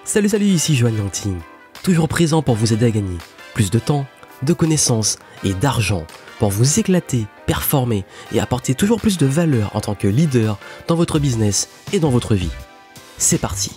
Salut, ici Joanne Yangting, toujours présent pour vous aider à gagner plus de temps, de connaissances et d'argent pour vous éclater, performer et apporter toujours plus de valeur en tant que leader dans votre business et dans votre vie. C'est parti!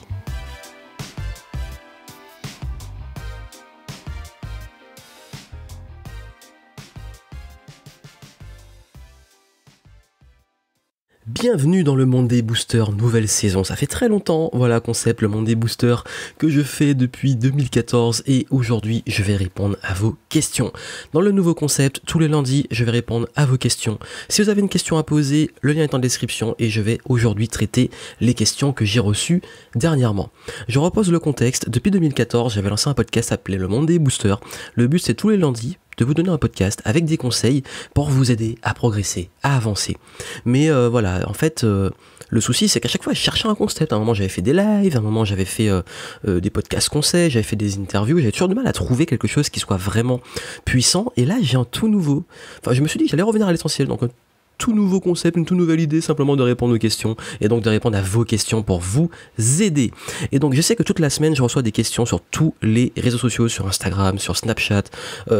Bienvenue dans le Monday Booster nouvelle saison. Ça fait très longtemps, voilà concept, le Monday Booster que je fais depuis 2014 et aujourd'hui je vais répondre à vos questions. Dans le nouveau concept, tous les lundis, je vais répondre à vos questions. Si vous avez une question à poser, le lien est en description et je vais aujourd'hui traiter les questions que j'ai reçues dernièrement. Je repose le contexte. Depuis 2014, j'avais lancé un podcast appelé le Monday Booster. Le but c'est tous les lundis de vous donner un podcast avec des conseils pour vous aider à progresser, à avancer. Mais voilà, en fait, le souci c'est qu'à chaque fois je cherchais un concept. À un moment j'avais fait des lives, à un moment j'avais fait des podcasts conseils, j'avais fait des interviews, j'avais toujours du mal à trouver quelque chose qui soit vraiment puissant. Et là j'ai un tout nouveau, enfin je me suis dit que j'allais revenir à l'essentiel, donc tout nouveau concept, une toute nouvelle idée, simplement de répondre aux questions et donc de répondre à vos questions pour vous aider. Et donc je sais que toute la semaine je reçois des questions sur tous les réseaux sociaux, sur Instagram, sur Snapchat,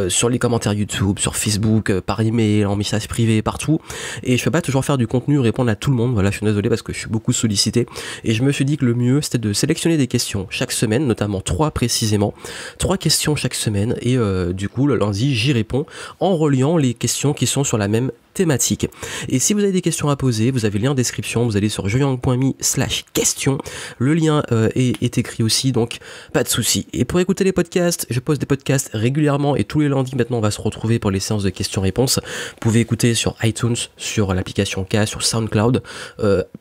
sur les commentaires YouTube, sur Facebook, par email, en message privé, partout. Et je peux pas toujours faire du contenu, répondre à tout le monde. Voilà, je suis désolé parce que je suis beaucoup sollicité. Et je me suis dit que le mieux c'était de sélectionner des questions chaque semaine, notamment 3 précisément, 3 questions chaque semaine. Et du coup le lundi j'y réponds en reliant les questions qui sont sur la même thématique. Et si vous avez des questions à poser, vous avez le lien en description, vous allez sur joyang.me/question. Le lien est écrit aussi, donc pas de souci. Et pour écouter les podcasts, je poste des podcasts régulièrement et tous les lundis maintenant on va se retrouver pour les séances de questions-réponses. Vous pouvez écouter sur iTunes, sur l'application K, sur SoundCloud.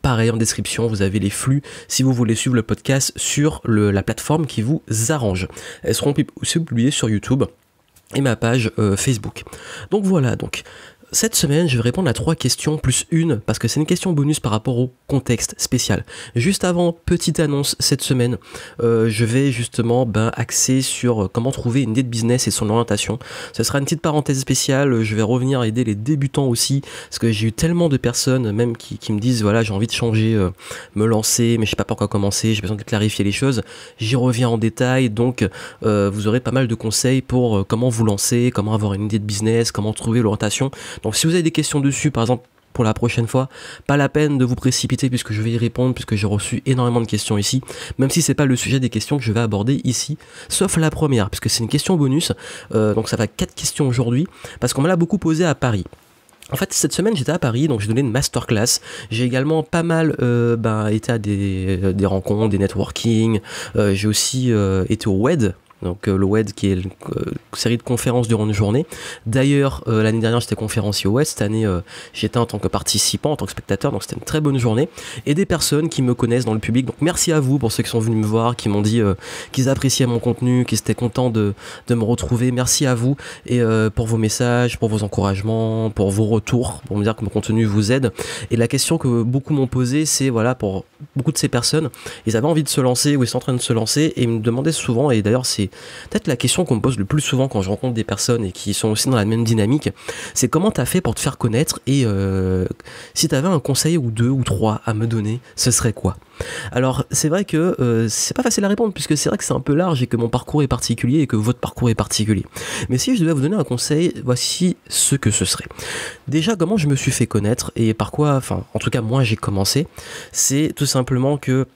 Pareil en description, vous avez les flux si vous voulez suivre le podcast sur la plateforme qui vous arrange. Elles seront aussi publiées sur YouTube et ma page Facebook. Donc voilà, donc cette semaine, je vais répondre à 3 questions plus une, parce que c'est une question bonus par rapport au contexte spécial. Juste avant, petite annonce, cette semaine, je vais justement axer sur comment trouver une idée de business et son orientation. Ce sera une petite parenthèse spéciale, je vais revenir aider les débutants aussi, parce que j'ai eu tellement de personnes même qui me disent, voilà, j'ai envie de changer, me lancer, mais je sais pas par quoi commencer, j'ai besoin de clarifier les choses. J'y reviens en détail, donc vous aurez pas mal de conseils pour comment vous lancer, comment avoir une idée de business, comment trouver l'orientation. Donc si vous avez des questions dessus, par exemple pour la prochaine fois, pas la peine de vous précipiter puisque je vais y répondre, puisque j'ai reçu énormément de questions ici, même si c'est pas le sujet des questions que je vais aborder ici, sauf la première, puisque c'est une question bonus, donc ça va 4 questions aujourd'hui, parce qu'on me l'a beaucoup posé à Paris. En fait, cette semaine, j'étais à Paris, donc j'ai donné une masterclass. J'ai également pas mal été à des rencontres, des networking. J'ai aussi été au WED. Donc le WED qui est une série de conférences durant une journée. D'ailleurs, l'année dernière j'étais conférencier au WED, cette année j'étais en tant que participant, en tant que spectateur, donc c'était une très bonne journée. Et des personnes qui me connaissent dans le public, donc merci à vous pour ceux qui sont venus me voir, qui m'ont dit qu'ils appréciaient mon contenu, qu'ils étaient contents de me retrouver. Merci à vous et pour vos messages, pour vos encouragements, pour vos retours, pour me dire que mon contenu vous aide. Et la question que beaucoup m'ont posée, c'est voilà, pour beaucoup de ces personnes, ils avaient envie de se lancer ou ils sont en train de se lancer et ils me demandaient souvent, et d'ailleurs c'est peut-être la question qu'on me pose le plus souvent quand je rencontre des personnes et qui sont aussi dans la même dynamique, c'est comment t'as fait pour te faire connaître et si t'avais un conseil ou 2 ou 3 à me donner, ce serait quoi? Alors c'est vrai que c'est pas facile à répondre puisque c'est vrai que c'est un peu large et que mon parcours est particulier et que votre parcours est particulier. Mais si je devais vous donner un conseil, voici ce que ce serait. Déjà, comment je me suis fait connaître et par quoi, enfin en tout cas moi j'ai commencé, c'est tout simplement que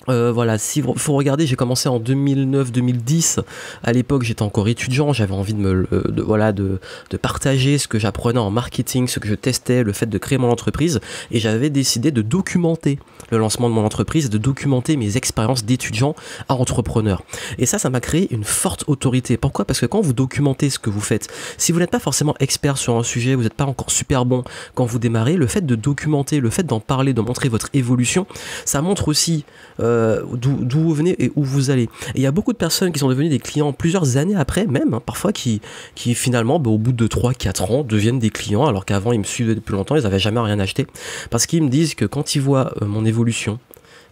voilà, si faut regarder, j'ai commencé en 2009-2010. À l'époque, j'étais encore étudiant, j'avais envie de partager ce que j'apprenais en marketing, ce que je testais, le fait de créer mon entreprise, et j'avais décidé de documenter le lancement de mon entreprise, de documenter mes expériences d'étudiant à entrepreneur. Et ça m'a créé une forte autorité. Pourquoi? Parce que quand vous documentez ce que vous faites, si vous n'êtes pas forcément expert sur un sujet, vous n'êtes pas encore super bon quand vous démarrez, le fait de documenter, le fait d'en parler, de montrer votre évolution, ça montre aussi d'où vous venez et où vous allez. Et il y a beaucoup de personnes qui sont devenues des clients plusieurs années après même, parfois qui finalement au bout de 3-4 ans deviennent des clients alors qu'avant ils me suivaient depuis longtemps, ils n'avaient jamais rien acheté parce qu'ils me disent que quand ils voient mon évolution,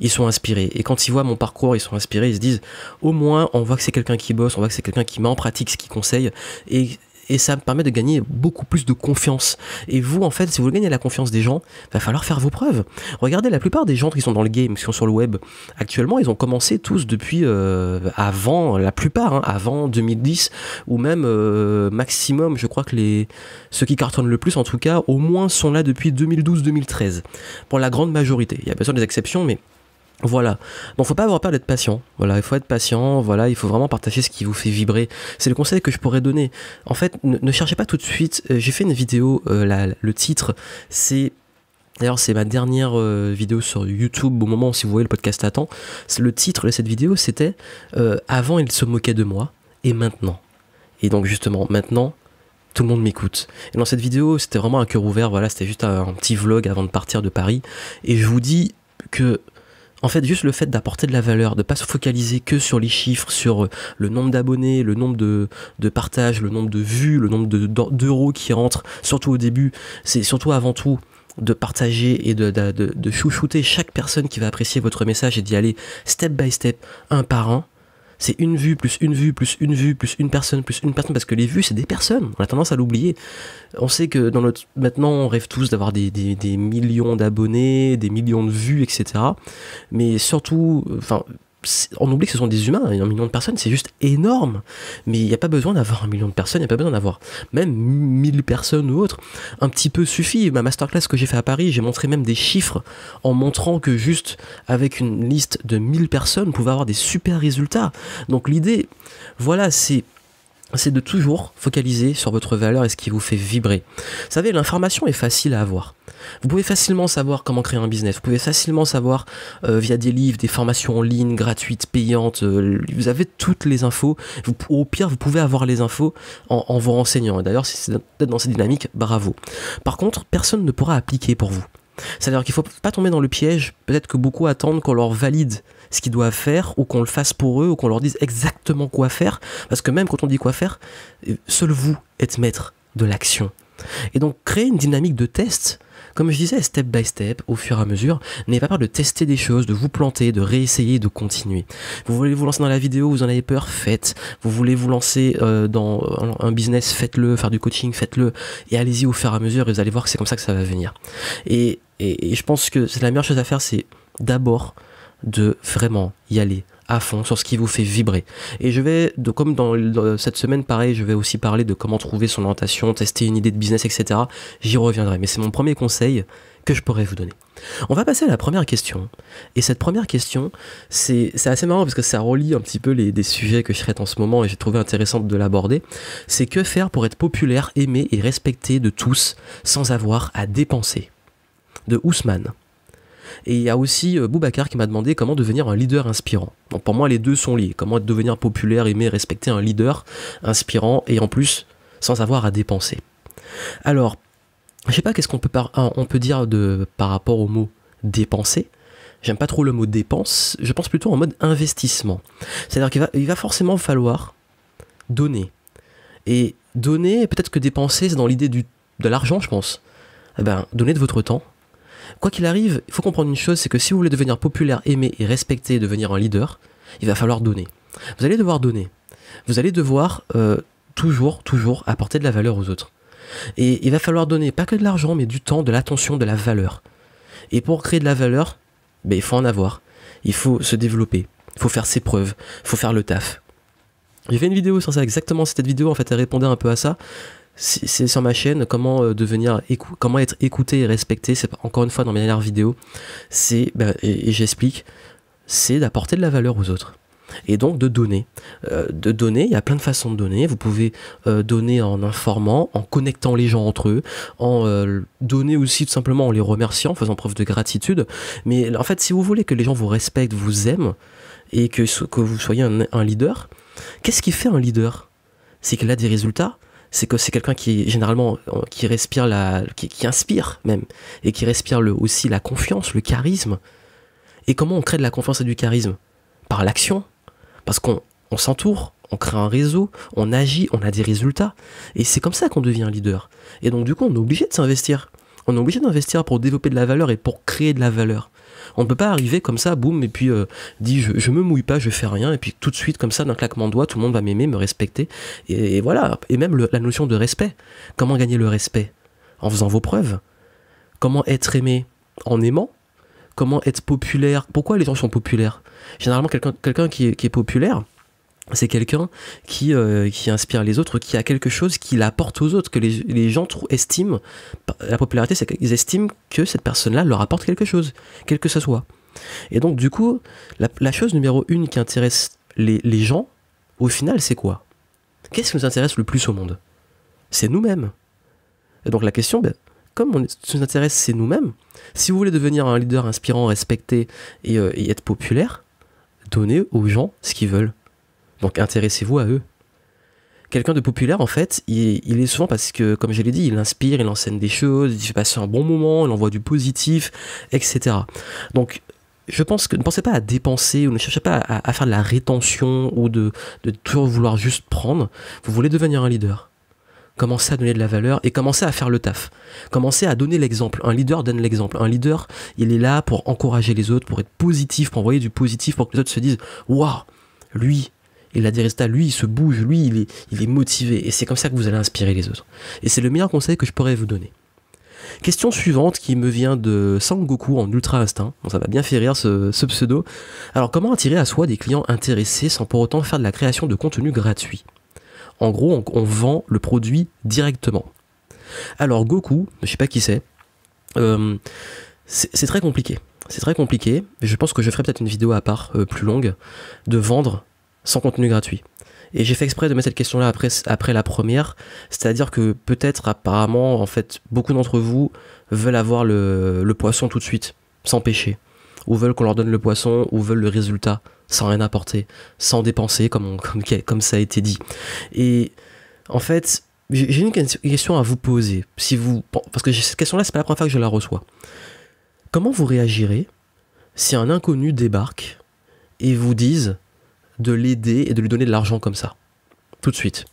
ils sont inspirés. Et quand ils voient mon parcours, ils sont inspirés, ils se disent au moins on voit que c'est quelqu'un qui bosse, on voit que c'est quelqu'un qui met en pratique ce qu'il conseille et ça me permet de gagner beaucoup plus de confiance. Et vous, en fait, si vous voulez gagner la confiance des gens, il va falloir faire vos preuves. Regardez, la plupart des gens qui sont dans le game, qui sont sur le web, actuellement, ils ont commencé tous depuis avant, la plupart, hein, avant 2010, ou même maximum, je crois que ceux qui cartonnent le plus, en tout cas, au moins sont là depuis 2012-2013, pour la grande majorité. Il y a bien sûr des exceptions, mais voilà, donc faut pas avoir peur d'être patient, voilà, il faut être patient, voilà, il faut vraiment partager ce qui vous fait vibrer, c'est le conseil que je pourrais donner. En fait, ne cherchez pas tout de suite, j'ai fait une vidéo, le titre, d'ailleurs c'est ma dernière vidéo sur YouTube, au moment où si vous voyez le podcast à temps, le titre de cette vidéo c'était avant il se moquait de moi, et maintenant. Et donc justement, maintenant, tout le monde m'écoute. Et dans cette vidéo, c'était vraiment un cœur ouvert, voilà, c'était juste un petit vlog avant de partir de Paris, et je vous dis que en fait, juste le fait d'apporter de la valeur, de ne pas se focaliser que sur les chiffres, sur le nombre d'abonnés, le nombre de partages, le nombre de vues, le nombre d'euros qui rentrent, surtout au début, c'est surtout avant tout de partager et de chouchouter chaque personne qui va apprécier votre message et d'y aller step by step, un par un. C'est une vue, plus une vue, plus une vue, plus une personne, parce que les vues, c'est des personnes. On a tendance à l'oublier. On sait que maintenant, on rêve tous d'avoir des millions d'abonnés, des millions de vues, etc. Mais surtout, on oublie que ce sont des humains, 1 million de personnes, c'est juste énorme. Mais il n'y a pas besoin d'avoir 1 million de personnes, il n'y a pas besoin d'avoir même 1000 personnes ou autre. Un petit peu suffit. Ma masterclass que j'ai fait à Paris, j'ai montré même des chiffres en montrant que juste avec une liste de 1000 personnes, on pouvait avoir des super résultats. Donc l'idée, voilà, c'est de toujours focaliser sur votre valeur et ce qui vous fait vibrer. Vous savez, l'information est facile à avoir. Vous pouvez facilement savoir comment créer un business. Vous pouvez facilement savoir via des livres, des formations en ligne, gratuites, payantes. Vous avez toutes les infos. Au pire, vous pouvez avoir les infos en vous renseignant. Et d'ailleurs, si c'est d'être dans cette dynamique, bravo. Par contre, personne ne pourra appliquer pour vous. C'est-à-dire qu'il ne faut pas tomber dans le piège. Peut-être que beaucoup attendent qu'on leur valide ce qu'ils doivent faire, ou qu'on le fasse pour eux, ou qu'on leur dise exactement quoi faire. Parce que même quand on dit quoi faire, seul vous êtes maître de l'action. Et donc, créer une dynamique de test, comme je disais, step by step, au fur et à mesure. N'ayez pas peur de tester des choses, de vous planter, de réessayer, de continuer. Vous voulez vous lancer dans la vidéo, vous en avez peur, faites. Vous voulez vous lancer dans un business, faites-le. Faire du coaching, faites-le. Et allez-y au fur et à mesure, et vous allez voir que c'est comme ça que ça va venir. Et je pense que c'est la meilleure chose à faire, c'est d'abord de vraiment y aller à fond sur ce qui vous fait vibrer. Et je vais, comme dans cette semaine, pareil, je vais aussi parler de comment trouver son orientation, tester une idée de business, etc. J'y reviendrai, mais c'est mon premier conseil que je pourrais vous donner. On va passer à la première question. Et cette première question, c'est assez marrant parce que ça relie un petit peu des sujets que je traite en ce moment et j'ai trouvé intéressant de l'aborder. C'est que faire pour être populaire, aimé et respecté de tous sans avoir à dépenser. De Ousmane. Et il y a aussi Boubacar qui m'a demandé comment devenir un leader inspirant. Donc pour moi, les deux sont liés. Comment devenir populaire, aimer, respecter un leader inspirant et en plus sans avoir à dépenser. Alors, je sais pas qu'est-ce qu'on peut dire par rapport au mot dépenser. J'aime pas trop le mot dépense. Je pense plutôt en mode investissement. C'est-à-dire qu'il va forcément falloir donner. Et donner, peut-être que dépenser, c'est dans l'idée de l'argent, je pense. Eh ben, donner de votre temps. Quoi qu'il arrive, il faut comprendre une chose, c'est que si vous voulez devenir populaire, aimé et respecté, devenir un leader, il va falloir donner. Vous allez devoir donner. Vous allez devoir toujours apporter de la valeur aux autres. Et il va falloir donner pas que de l'argent, mais du temps, de l'attention, de la valeur. Et pour créer de la valeur, il faut en avoir. Il faut se développer. Il faut faire ses preuves. Il faut faire le taf. J'ai fait une vidéo sur ça, exactement cette vidéo, en fait, elle répondait un peu à ça. C'est sur ma chaîne, comment être écouté et respecté, c'est encore une fois dans mes dernières vidéos, et j'explique, c'est d'apporter de la valeur aux autres. Et donc de donner. Il y a plein de façons de donner. Vous pouvez donner en informant, en connectant les gens entre eux, en donner aussi tout simplement en les remerciant, en faisant preuve de gratitude. Mais en fait, si vous voulez que les gens vous respectent, vous aiment, et que vous soyez un leader, qu'est-ce qui fait un leader? C'est qu'il a des résultats. C'est que c'est quelqu'un qui généralement qui respire qui inspire même et qui respire aussi la confiance, le charisme. Et comment on crée de la confiance et du charisme? Par l'action, parce qu'on s'entoure, on crée un réseau, on agit, on a des résultats et c'est comme ça qu'on devient un leader. Et donc du coup on est obligé de s'investir. On est obligé d'investir pour développer de la valeur et pour créer de la valeur. On ne peut pas arriver comme ça, boum, et puis dire je me mouille pas, je fais rien, et puis tout de suite, comme ça, d'un claquement de doigts, tout le monde va m'aimer, me respecter. Et voilà. Et même la notion de respect. Comment gagner le respect? En faisant vos preuves. Comment être aimé? En aimant. Comment être populaire? Pourquoi les gens sont populaires? Généralement, quelqu'un qui est populaire, c'est quelqu'un qui inspire les autres, qui a quelque chose qu'il apporte aux autres, que les gens estiment. La popularité, c'est qu'ils estiment que cette personne-là leur apporte quelque chose, quel que ce soit. Et donc, du coup, la chose numéro 1 qui intéresse les gens, au final, c'est quoi? Qu'est-ce qui nous intéresse le plus au monde? C'est nous-mêmes. Et donc, la question, comme ce qui nous intéresse, c'est nous-mêmes, si vous voulez devenir un leader inspirant, respecté et être populaire, donnez aux gens ce qu'ils veulent. Donc intéressez-vous à eux. Quelqu'un de populaire, en fait, il est souvent parce que, comme je l'ai dit, il inspire, il enseigne des choses, il fait passer un bon moment, il envoie du positif, etc. Donc, je pense que ne pensez pas à dépenser ou ne cherchez pas à faire de la rétention ou de toujours vouloir juste prendre. Vous voulez devenir un leader. Commencez à donner de la valeur et commencez à faire le taf. Commencez à donner l'exemple. Un leader donne l'exemple. Un leader, il est là pour encourager les autres, pour être positif, pour envoyer du positif, pour que les autres se disent « Waouh, lui, il a des résultats, lui, il se bouge, lui, il est motivé. » Et c'est comme ça que vous allez inspirer les autres. Et c'est le meilleur conseil que je pourrais vous donner. Question suivante qui me vient de Sangoku en Ultra Instinct. Bon, ça m'a bien fait rire ce pseudo. Alors, comment attirer à soi des clients intéressés sans pour autant faire de la création de contenu gratuit? En gros, on vend le produit directement. Alors, Goku, je sais pas qui c'est très compliqué. C'est très compliqué. Je pense que je ferai peut-être une vidéo à part, plus longue, de vendre sans contenu gratuit. Et j'ai fait exprès de mettre cette question-là après la première, c'est-à-dire que peut-être, apparemment, en fait, beaucoup d'entre vous veulent avoir le poisson tout de suite, sans péché, ou veulent qu'on leur donne le poisson, ou veulent le résultat, sans rien apporter, sans dépenser, comme ça a été dit. Et en fait, j'ai une question à vous poser, parce que cette question-là, c'est pas la première fois que je la reçois. Comment vous réagirez si un inconnu débarque et vous dise de l'aider et de lui donner de l'argent comme ça, tout de suite?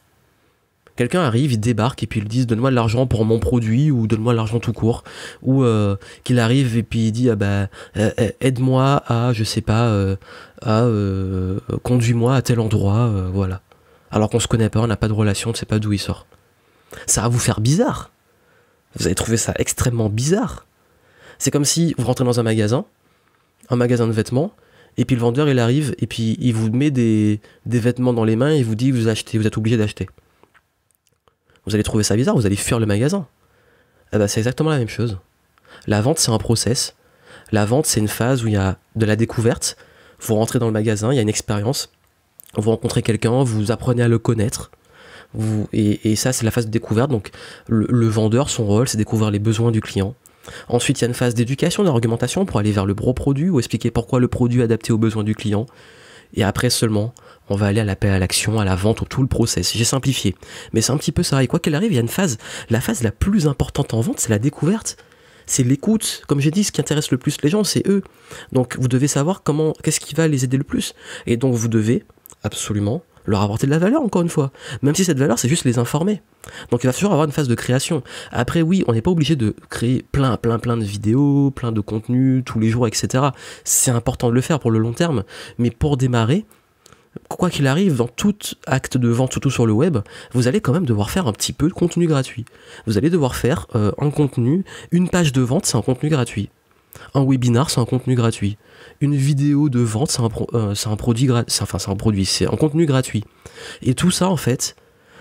Quelqu'un arrive, il débarque et puis il dit donne-moi de l'argent pour mon produit ou donne-moi de l'argent tout court, ou qu'il arrive et puis il dit aide-moi à, je sais pas, conduis-moi à tel endroit, voilà. Alors qu'on se connaît pas, on n'a pas de relation, on ne sait pas d'où il sort. Ça va vous faire bizarre. Vous allez trouver ça extrêmement bizarre. C'est comme si vous rentrez dans un magasin de vêtements, et puis le vendeur il arrive et puis il vous met des vêtements dans les mains et il vous dit vous êtes obligé d'acheter. Vous allez trouver ça bizarre, vous allez fuir le magasin. C'est exactement la même chose. La vente, c'est un process. La vente, c'est une phase où il y a de la découverte. Vous rentrez dans le magasin, il y a une expérience. Vous rencontrez quelqu'un, vous apprenez à le connaître. Et ça, c'est la phase de découverte. Donc, le vendeur, son rôle, c'est découvrir les besoins du client. Ensuite, il y a une phase d'éducation, d'argumentation pour aller vers le gros produit ou expliquer pourquoi le produit est adapté aux besoins du client. Et après seulement, on va aller à l'appel à l'action, à la vente, tout le process. J'ai simplifié. Mais c'est un petit peu ça. Et quoi qu'il arrive, il y a une phase. La phase la plus importante en vente, c'est la découverte. C'est l'écoute. Comme j'ai dit, ce qui intéresse le plus les gens, c'est eux. Donc vous devez savoir qu'est-ce qui va les aider le plus. Et donc vous devez absolument leur apporter de la valeur, encore une fois. Même si cette valeur, c'est juste les informer. Donc il va toujours avoir une phase de création. Après, oui, on n'est pas obligé de créer plein de vidéos, plein de contenus, tous les jours, etc. C'est important de le faire pour le long terme. Mais pour démarrer, quoi qu'il arrive, dans tout acte de vente, surtout sur le web, vous allez quand même devoir faire un petit peu de contenu gratuit. Vous allez devoir faire un contenu, une page de vente, c'est un contenu gratuit. Un webinar, c'est un contenu gratuit. Une vidéo de vente, c'est un produit, c'est un contenu gratuit. Et tout ça, en fait,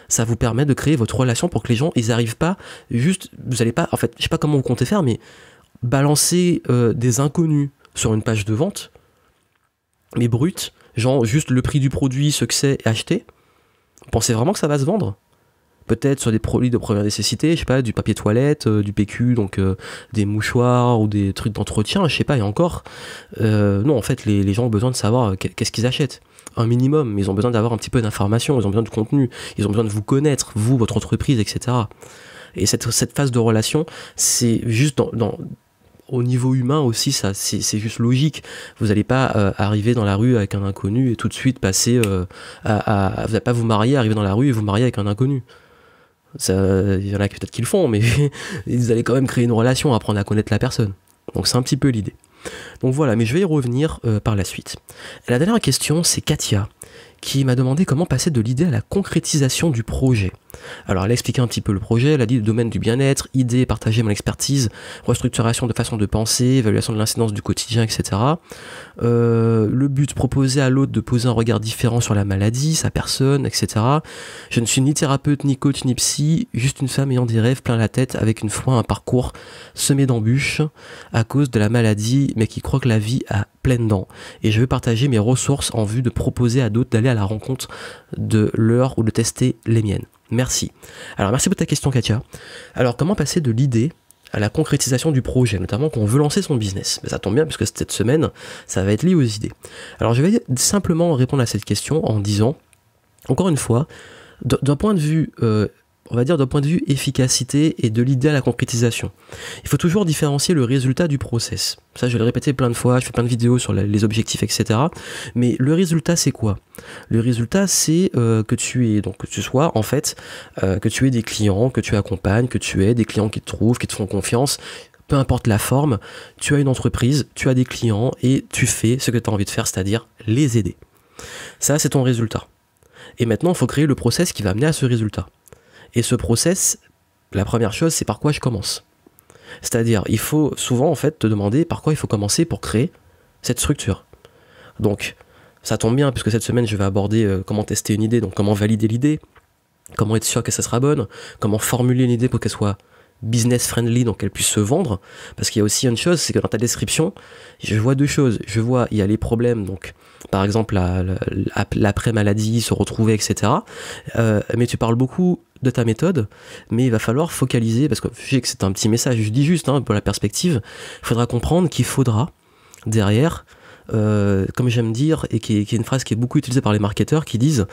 ça vous permet de créer votre relation pour que les gens, ils arrivent pas juste, vous allez pas, en fait, je sais pas comment vous comptez faire, mais balancer des inconnus sur une page de vente, mais brut, genre juste le prix du produit, ce que c'est, et acheter. Vous pensez vraiment que ça va se vendre ? Peut-être sur des produits de première nécessité, je sais pas, du papier toilette, du PQ, donc des mouchoirs ou des trucs d'entretien, je sais pas, et encore. Non, en fait, les gens ont besoin de savoir qu'est-ce qu'ils achètent. Un minimum, mais ils ont besoin d'avoir un petit peu d'informations, ils ont besoin de contenu, ils ont besoin de vous connaître, vous, votre entreprise, etc. Et cette phase de relation, c'est juste au niveau humain aussi, ça, c'est juste logique. Vous n'allez pas arriver dans la rue avec un inconnu et tout de suite passer vous n'allez pas vous marier, arriver dans la rue et vous marier avec un inconnu. Il y en a peut-être qui le font, mais vous allez quand même créer une relation, apprendre à connaître la personne. Donc c'est un petit peu l'idée. Donc voilà, mais je vais y revenir par la suite. Et la dernière question, c'est Katia, qui m'a demandé comment passer de l'idée à la concrétisation du projet. Alors elle a expliqué un petit peu le projet, elle a dit le domaine du bien-être, idée, partager mon expertise, restructuration de façon de penser, évaluation de l'incidence du quotidien, etc. Le but, proposer à l'autre de poser un regard différent sur la maladie, sa personne, etc. Je ne suis ni thérapeute, ni coach, ni psy, juste une femme ayant des rêves plein la tête, avec une foi un parcours semé d'embûches à cause de la maladie, mais qui croit que la vie a pleines dents. Et je veux partager mes ressources en vue de proposer à d'autres d'aller à la rencontre de leur ou de tester les miennes. Merci. Alors merci pour ta question Katia. Alors comment passer de l'idée à la concrétisation du projet, notamment quand on veut lancer son business? Ça tombe bien puisque cette semaine, ça va être lié aux idées. Alors je vais simplement répondre à cette question en disant, encore une fois, d'un point de vue, on va dire d'un point de vue efficacité et de l'idée à la concrétisation, il faut toujours différencier le résultat du process. Ça je vais le répéter plein de fois, je fais plein de vidéos sur les objectifs, etc. Mais le résultat c'est quoi? Le résultat c'est que tu sois en fait, que tu aies des clients, que tu accompagnes, que tu aies des clients qui te trouvent, qui te font confiance, peu importe la forme, tu as une entreprise, tu as des clients et tu fais ce que tu as envie de faire, c'est-à-dire les aider. Ça c'est ton résultat. Et maintenant il faut créer le process qui va amener à ce résultat. Et ce process, la première chose, c'est par quoi je commence. C'est-à-dire, il faut souvent en fait te demander par quoi il faut commencer pour créer cette structure. Donc, ça tombe bien, puisque cette semaine, je vais aborder comment tester une idée, donc comment valider l'idée, comment être sûr que ça sera bonne, comment formuler une idée pour qu'elle soit business friendly, donc qu'elle puisse se vendre. Parce qu'il y a aussi une chose, c'est que dans ta description, je vois deux choses. Je vois, il y a les problèmes, donc par exemple l'après-maladie, se retrouver, etc. Mais tu parles beaucoup de ta méthode, mais il va falloir focaliser, parce que je sais que c'est un petit message, je dis juste pour la perspective, il faudra comprendre qu'il faudra derrière, comme j'aime dire, et qui est une phrase qui est beaucoup utilisée par les marketeurs, qui disent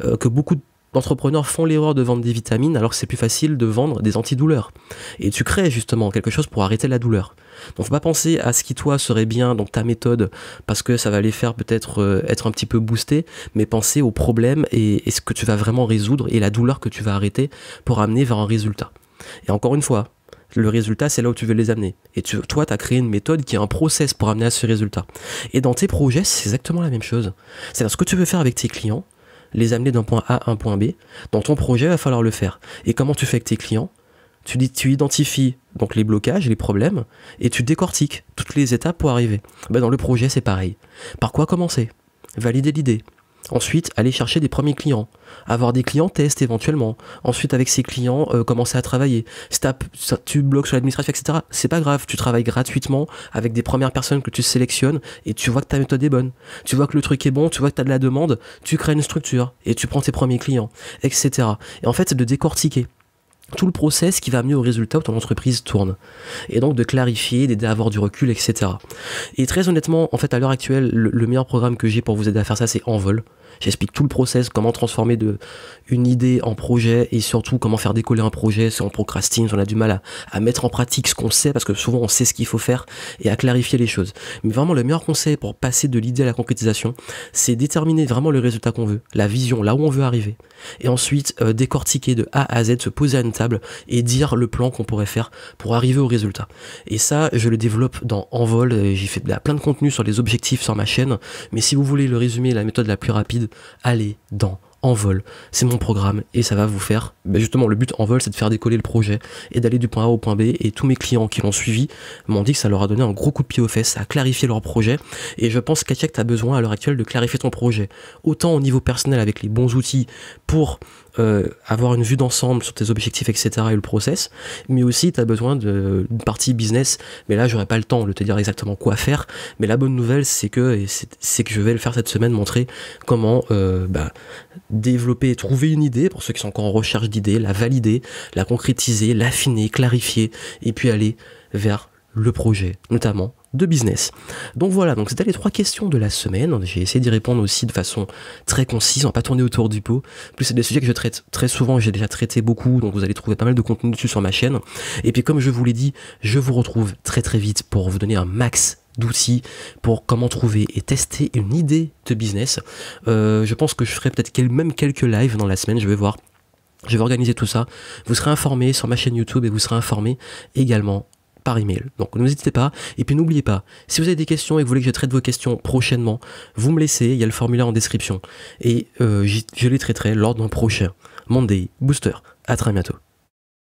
que beaucoup d'entrepreneurs font l'erreur de vendre des vitamines alors que c'est plus facile de vendre des antidouleurs. Et tu crées justement quelque chose pour arrêter la douleur. Donc faut pas penser à ce qui toi serait bien, donc ta méthode, parce que ça va les faire peut-être être un petit peu boosté, mais penser au problème et ce que tu vas vraiment résoudre et la douleur que tu vas arrêter pour amener vers un résultat. Et encore une fois, le résultat, c'est là où tu veux les amener. Et toi, tu as créé une méthode qui est un process pour amener à ce résultat. Et dans tes projets, c'est exactement la même chose. C'est-à-dire ce que tu veux faire avec tes clients, les amener d'un point A à un point B, dans ton projet, il va falloir le faire. Et comment tu fais avec tes clients? Tu identifies donc les blocages, les problèmes, et tu décortiques toutes les étapes pour arriver. Dans le projet, c'est pareil. Par quoi commencer? Valider l'idée. Ensuite, aller chercher des premiers clients. Avoir des clients test éventuellement. Ensuite, avec ces clients, commencer à travailler. Si tu bloques sur l'administration, etc., c'est pas grave. Tu travailles gratuitement avec des premières personnes que tu sélectionnes et tu vois que ta méthode est bonne. Tu vois que le truc est bon, tu vois que tu as de la demande, tu crées une structure et tu prends tes premiers clients, etc. Et en fait, c'est de décortiquer tout le process qui va amener au résultat où ton entreprise tourne. Et donc de clarifier, d'aider à avoir du recul, etc. Et très honnêtement, en fait, à l'heure actuelle, le meilleur programme que j'ai pour vous aider à faire ça, c'est Envol. J'explique tout le process, comment transformer une idée en projet et surtout comment faire décoller un projet si on procrastine, si on a du mal à mettre en pratique ce qu'on sait, parce que souvent on sait ce qu'il faut faire et à clarifier les choses. Mais vraiment, le meilleur conseil pour passer de l'idée à la concrétisation, c'est déterminer vraiment le résultat qu'on veut, la vision, là où on veut arriver. Et ensuite, décortiquer de A à Z, se poser à une table et dire le plan qu'on pourrait faire pour arriver au résultat. Et ça, je le développe dans Envol. J'ai fait plein de contenu sur les objectifs sur ma chaîne. Mais si vous voulez le résumé, la méthode la plus rapide, allez dans Envol. C'est mon programme et ça va vous faire, justement, le but Envol, c'est de faire décoller le projet et d'aller du point A au point B. Et tous mes clients qui l'ont suivi m'ont dit que ça leur a donné un gros coup de pied aux fesses, ça a clarifié leur projet. Et je pense qu'Katia, tu as besoin à l'heure actuelle de clarifier ton projet, autant au niveau personnel avec les bons outils pour avoir une vue d'ensemble sur tes objectifs, etc. et le process, mais aussi tu as besoin d'une partie business. Mais là, j'aurais pas le temps de te dire exactement quoi faire. Mais la bonne nouvelle, c'est que je vais le faire cette semaine, montrer comment développer, trouver une idée pour ceux qui sont encore en recherche d'idées, la valider, la concrétiser, l'affiner, clarifier, et puis aller vers le projet, notamment de business. Donc voilà, donc c'était les 3 questions de la semaine. J'ai essayé d'y répondre aussi de façon très concise, on va pas tourner autour du pot. En plus, c'est des sujets que je traite très souvent, j'ai déjà traité beaucoup, donc vous allez trouver pas mal de contenu dessus sur ma chaîne. Et puis comme je vous l'ai dit, je vous retrouve très vite pour vous donner un max d'outils pour comment trouver et tester une idée de business. Je pense que je ferai peut-être même quelques lives dans la semaine, je vais voir. Je vais organiser tout ça. Vous serez informé sur ma chaîne YouTube et vous serez informé également par email. Donc n'hésitez pas. Et puis n'oubliez pas, si vous avez des questions et que vous voulez que je traite vos questions prochainement, vous me laissez, il y a le formulaire en description. Et je les traiterai lors d'un prochain Monday Booster. À très bientôt.